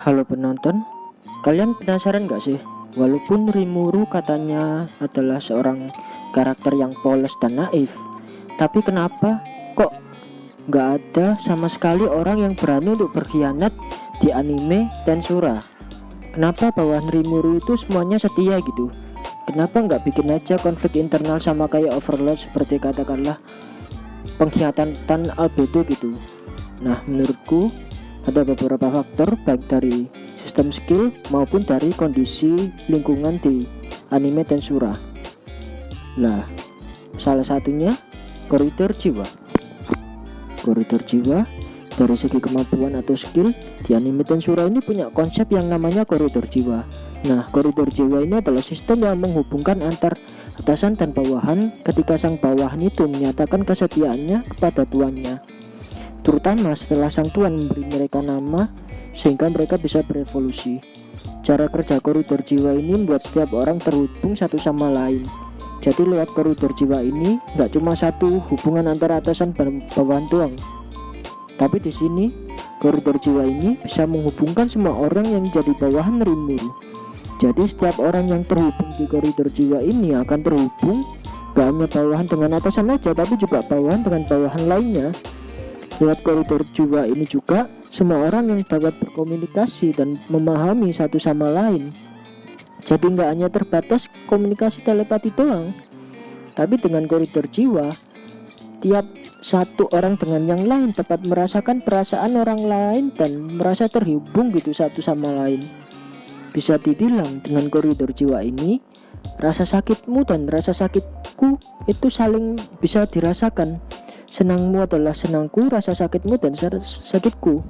Halo penonton, kalian penasaran gak sih? Walaupun Rimuru katanya adalah seorang karakter yang polos dan naif, tapi kenapa kok gak ada sama sekali orang yang berani untuk berkhianat di anime Tensura? Kenapa bawahan Rimuru itu semuanya setia gitu? Kenapa gak bikin aja konflik internal sama kayak Overlord, seperti katakanlah pengkhianatan Albedo gitu? Nah, menurutku ada beberapa faktor baik dari sistem skill maupun dari kondisi lingkungan di anime Tensura. Lah, salah satunya koridor jiwa. Koridor jiwa dari segi kemampuan atau skill di anime Tensura ini punya konsep yang namanya koridor jiwa. Nah, koridor jiwa ini adalah sistem yang menghubungkan antar atasan dan bawahan ketika sang bawahan itu menyatakan kesetiaannya kepada tuannya, terutama setelah sang tuan memberi mereka nama sehingga mereka bisa berevolusi. Cara kerja koridor jiwa ini membuat setiap orang terhubung satu sama lain. Jadi lewat koridor jiwa ini nggak cuma satu hubungan antara atasan dan bawahan doang, tapi di sini koridor jiwa ini bisa menghubungkan semua orang yang jadi bawahan Rimuru. Jadi setiap orang yang terhubung di koridor jiwa ini akan terhubung gak hanya bawahan dengan atasan aja, tapi juga bawahan dengan bawahan lainnya. Lewat koridor jiwa ini juga semua orang yang dapat berkomunikasi dan memahami satu sama lain. Jadi nggak hanya terbatas komunikasi telepati doang, tapi dengan koridor jiwa tiap satu orang dengan yang lain dapat merasakan perasaan orang lain dan merasa terhubung gitu satu sama lain. Bisa dibilang dengan koridor jiwa ini rasa sakitmu dan rasa sakitku itu saling bisa dirasakan. Senangmu adalah senangku, rasa sakitmu dan sakitku.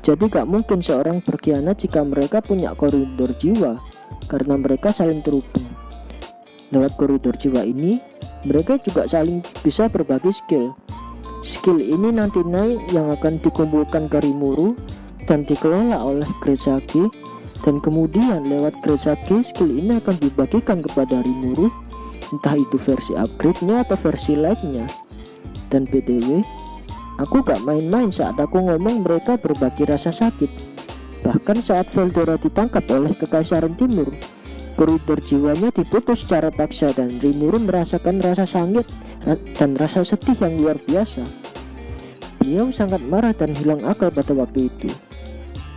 Jadi gak mungkin seorang berkhianat jika mereka punya koridor jiwa, karena mereka saling terhubung. Lewat koridor jiwa ini mereka juga saling bisa berbagi skill. Skill ini nantinya yang akan dikumpulkan ke Rimuru dan dikelola oleh Great Sage, dan kemudian lewat Great Sage skill ini akan dibagikan kepada Rimuru, entah itu versi upgrade-nya atau versi light-nya. Dan BTW, aku gak main-main saat aku ngomong mereka berbagi rasa sakit. Bahkan saat Veldora ditangkap oleh Kekaisaran Timur, koridor jiwanya diputus secara paksa dan Rimuru merasakan rasa sakit dan rasa sedih yang luar biasa. Beliau sangat marah dan hilang akal pada waktu itu.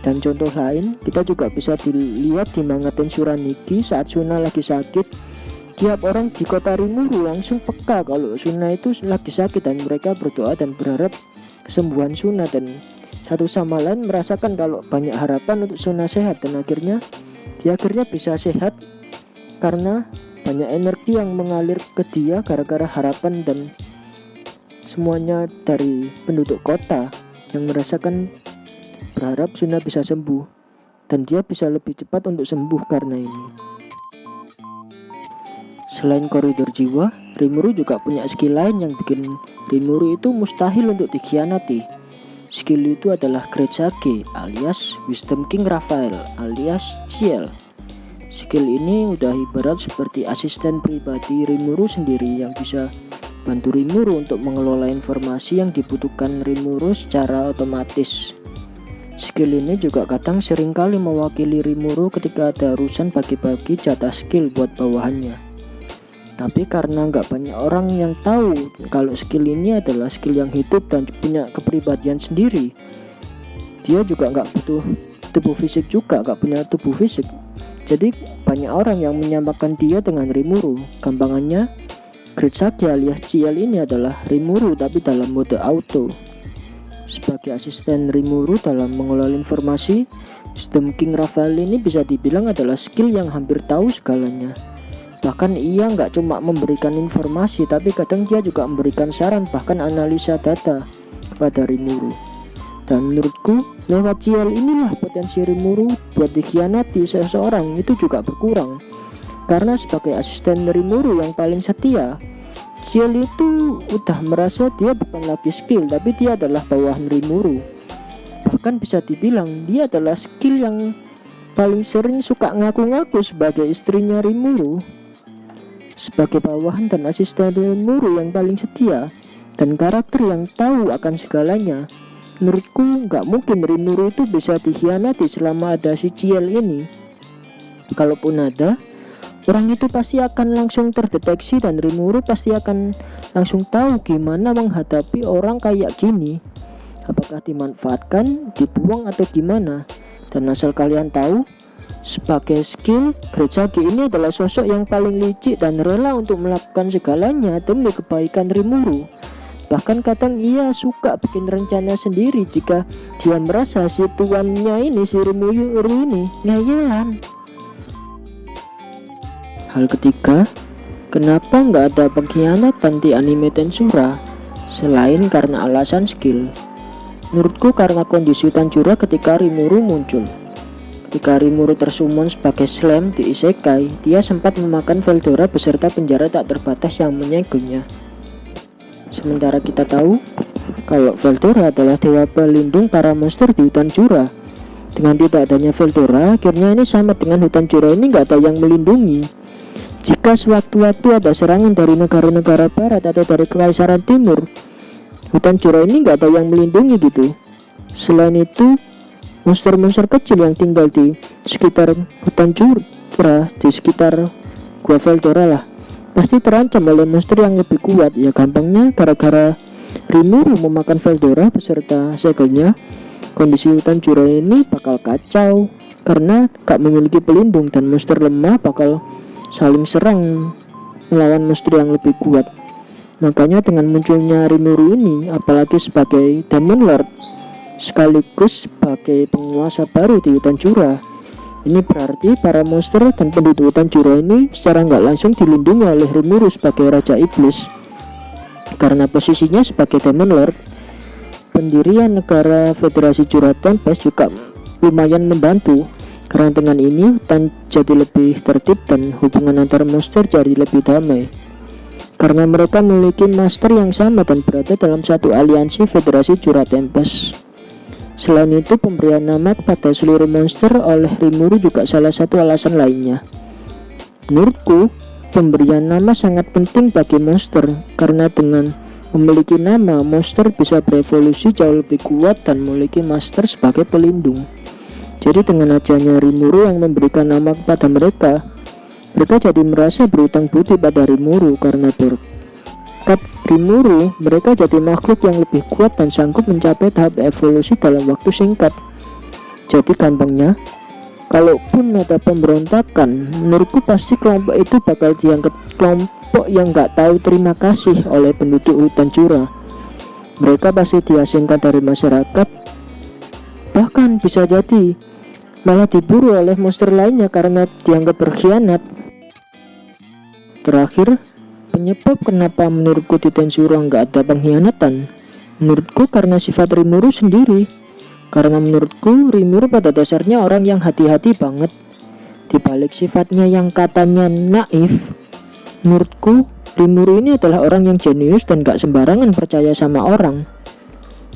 Dan contoh lain kita juga bisa dilihat di manga Tensura Niki saat Suna lagi sakit. Tiap orang di kota Rimuru langsung peka kalau Suna itu lagi sakit dan mereka berdoa dan berharap kesembuhan Suna, dan satu sama lain merasakan kalau banyak harapan untuk Suna sehat, dan akhirnya dia bisa sehat karena banyak energi yang mengalir ke dia gara-gara harapan dan semuanya dari penduduk kota yang merasakan berharap Suna bisa sembuh, dan dia bisa lebih cepat untuk sembuh karena ini. Selain koridor jiwa, Rimuru juga punya skill lain yang bikin Rimuru itu mustahil untuk dikhianati. Skill itu adalah Great Sage alias Wisdom King Raphael alias Ciel. Skill ini udah ibarat seperti asisten pribadi Rimuru sendiri yang bisa bantu Rimuru untuk mengelola informasi yang dibutuhkan Rimuru secara otomatis. Skill ini juga kadang seringkali mewakili Rimuru ketika ada urusan bagi-bagi jatah skill buat bawahannya. Tapi karena nggak banyak orang yang tahu kalau skill ini adalah skill yang hidup dan punya kepribadian sendiri, dia juga nggak butuh tubuh fisik juga, nggak punya tubuh fisik. Jadi banyak orang yang menyamakan dia dengan Rimuru. Gampangannya, Great Sage alias Ciel ini adalah Rimuru tapi dalam mode auto. Sebagai asisten Rimuru dalam mengelola informasi, Wisdom King Raphael ini bisa dibilang adalah skill yang hampir tahu segalanya. Bahkan ia nggak cuma memberikan informasi, tapi kadang dia juga memberikan saran, bahkan analisa data kepada Rimuru. Dan menurutku lewat Ciel inilah potensi Rimuru buat dikhianati seseorang itu juga berkurang. Karena sebagai asisten Rimuru yang paling setia, Ciel itu udah merasa dia bukan lagi skill, tapi dia adalah bawahan Rimuru. Bahkan bisa dibilang dia adalah skill yang paling sering suka ngaku-ngaku sebagai istrinya Rimuru. Sebagai bawahan dan asisten Rimuru yang paling setia dan karakter yang tahu akan segalanya, Menurutku nggak mungkin Rimuru itu bisa dikhianati selama ada si Ciel ini. Kalaupun ada, orang itu pasti akan langsung terdeteksi dan Rimuru pasti akan langsung tahu gimana menghadapi orang kayak gini. Apakah dimanfaatkan, dibuang atau gimana. Dan asal kalian tahu, sebagai skill, Grezagi ini adalah sosok yang paling licik dan rela untuk melakukan segalanya demi kebaikan Rimuru. Bahkan kadang ia suka bikin rencana sendiri jika dia merasa si tuannya ini, si Rimuru ini ngeyelan. Hal ketiga, kenapa nggak ada pengkhianatan di anime Tensura selain karena alasan skill? Menurutku karena kondisi Tanjura ketika Rimuru muncul. Ketika Rimuru tersummon sebagai Slam di Isekai, dia sempat memakan Veldora beserta penjara tak terbatas yang menyegelnya. Sementara kita tahu kalau Veldora adalah dewa pelindung para monster di hutan Jura. Dengan tidak adanya Veldora, akhirnya ini sama dengan hutan Jura ini nggak ada yang melindungi. Jika sewaktu-waktu ada serangan dari negara-negara barat atau dari Kekaisaran Timur, hutan Jura ini nggak ada yang melindungi gitu. Selain itu, monster-monster kecil yang tinggal di sekitar hutan Jura, di sekitar Gua Veldora lah, pasti terancam oleh monster yang lebih kuat. Ya gampangnya gara-gara Rimuru memakan Veldora beserta segelnya, kondisi hutan Jura ini bakal kacau karena gak memiliki pelindung dan monster lemah bakal saling serang melawan monster yang lebih kuat. Makanya dengan munculnya Rimuru ini, apalagi sebagai Demon Lord sekaligus sebagai penguasa baru di hutan Jura, ini berarti para monster dan penduduk hutan Jura ini secara nggak langsung dilindungi oleh Rimuru sebagai Raja Iblis. Karena posisinya sebagai Demon Lord, pendirian negara Federasi Jura Tempest juga lumayan membantu. Karena dengan ini hutan jadi lebih tertib dan hubungan antar monster jadi lebih damai. Karena mereka memiliki master yang sama dan berada dalam satu aliansi Federasi Jura Tempest. Selain itu, pemberian nama kepada seluruh monster oleh Rimuru juga salah satu alasan lainnya. Menurutku, pemberian nama sangat penting bagi monster karena dengan memiliki nama, monster bisa berevolusi jauh lebih kuat dan memiliki master sebagai pelindung. Jadi dengan adanya Rimuru yang memberikan nama kepada mereka jadi merasa berutang budi pada Rimuru. Karena berkat Rimuru, mereka jadi makhluk yang lebih kuat dan sanggup mencapai tahap evolusi dalam waktu singkat. Jadi gampangnya, kalaupun ada pemberontakan, menurutku pasti kelompok itu bakal dianggap kelompok yang gak tahu terima kasih oleh penduduk hutan Jura. Mereka pasti diasingkan dari masyarakat, bahkan bisa jadi malah diburu oleh monster lainnya karena dianggap berkhianat. Terakhir, penyebab kenapa menurutku di Tensura nggak ada pengkhianatan, menurutku karena sifat Rimuru sendiri. Karena menurutku Rimuru pada dasarnya orang yang hati-hati banget. Di balik sifatnya yang katanya naif, menurutku Rimuru ini adalah orang yang jenius dan gak sembarangan percaya sama orang.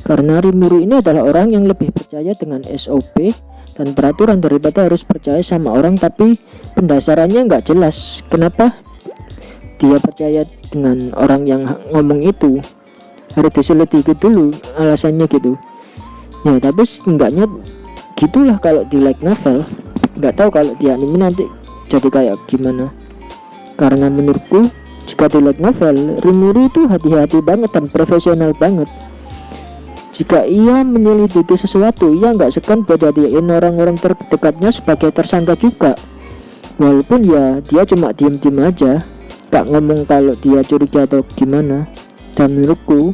Karena Rimuru ini adalah orang yang lebih percaya dengan SOP dan peraturan daripada harus percaya sama orang tapi pendasarannya nggak jelas. Kenapa dia percaya dengan orang yang ngomong itu? Harus diselidiki dulu alasannya gitu. Ya tapi enggaknya gitulah kalau di light novel. Nggak tahu kalau di anime nanti jadi kayak gimana. Karena menurutku jika di light novel, Rimuru itu hati-hati banget dan profesional banget. Jika ia menyelidiki sesuatu, ia nggak segan buat jadiin orang-orang terdekatnya sebagai tersangka juga. Walaupun ya dia cuma diem-diem aja, gak ngomong kalau dia curiga atau gimana. Dan menurutku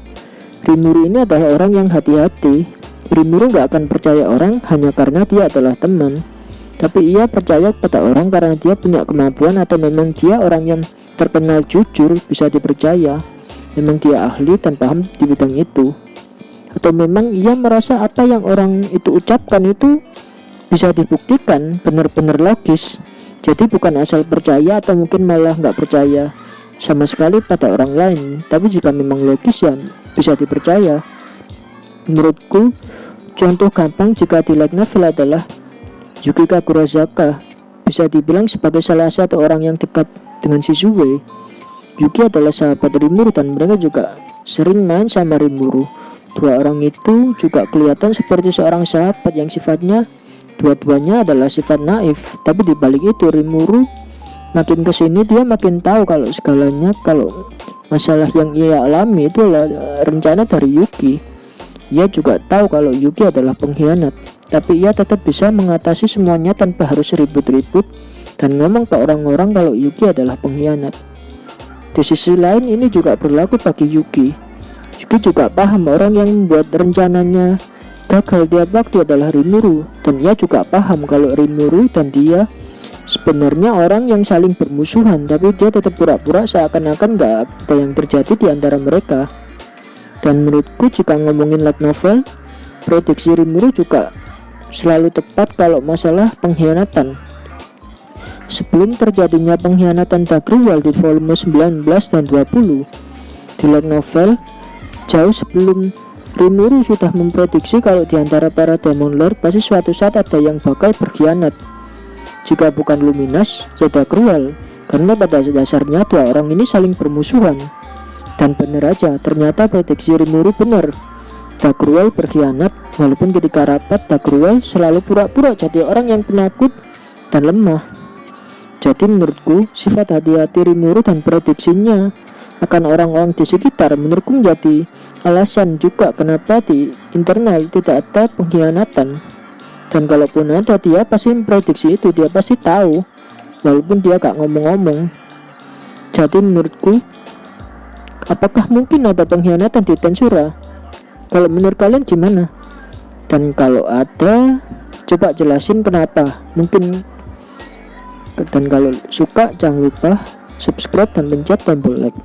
Rimuru ini adalah orang yang hati-hati. Rimuru gak akan percaya orang hanya karena dia adalah teman, tapi ia percaya pada orang karena dia punya kemampuan atau memang dia orang yang terkenal jujur, bisa dipercaya. Memang dia ahli dan paham di bidang itu, atau memang ia merasa apa yang orang itu ucapkan itu bisa dibuktikan benar-benar logis. Jadi bukan asal percaya atau mungkin malah nggak percaya sama sekali pada orang lain, tapi jika memang logis ya bisa dipercaya. Menurutku contoh gampang jika di light novel adalah Yukika Kurazaka. Bisa dibilang sebagai salah satu orang yang dekat dengan Shizue. Yuki adalah sahabat Rimuru dan mereka juga sering main sama Rimuru. Dua orang itu juga kelihatan seperti seorang sahabat yang sifatnya dua-duanya adalah sifat naif. Tapi dibalik itu Rimuru makin kesini dia makin tahu kalau segalanya, kalau masalah yang ia alami itu adalah rencana dari Yuki. Ia juga tahu kalau Yuki adalah pengkhianat, tapi ia tetap bisa mengatasi semuanya tanpa harus ribut-ribut dan ngomong ke orang-orang kalau Yuki adalah pengkhianat. Di sisi lain ini juga berlaku bagi Yuki. Yuki juga paham orang yang membuat rencananya gagal tiap waktu adalah Rimuru, dan ia juga paham kalau Rimuru dan dia sebenarnya orang yang saling bermusuhan, tapi dia tetap pura-pura seakan-akan gak ada yang terjadi di antara mereka. Dan menurutku jika ngomongin light novel, prediksi Rimuru juga selalu tepat kalau masalah pengkhianatan. Sebelum terjadinya pengkhianatan Daggerwall di volume 19 dan 20 di light novel, jauh sebelum Rimuru sudah memprediksi kalau di antara para Demon Lord pasti suatu saat ada yang bakal berkhianat. Jika bukan Luminas, ya Daggerwall, karena pada dasarnya dua orang ini saling bermusuhan. Dan benar aja, ternyata prediksi Rimuru benar. Daggerwall berkhianat, walaupun ketika rapat Daggerwall selalu pura-pura jadi orang yang penakut dan lemah. Jadi menurutku sifat hati-hati Rimuru dan prediksinya akan orang-orang di sekitar menurutku menjadi alasan juga kenapa di internal tidak ada pengkhianatan. Dan kalaupun ada, dia pasti memprediksi itu, dia pasti tahu walaupun dia gak ngomong-ngomong. Jadi menurutku, apakah mungkin ada pengkhianatan di Tensura? Kalau menurut kalian gimana? Dan kalau ada, coba jelasin kenapa. Mungkin. Dan kalau suka jangan lupa subscribe dan pencet tombol like.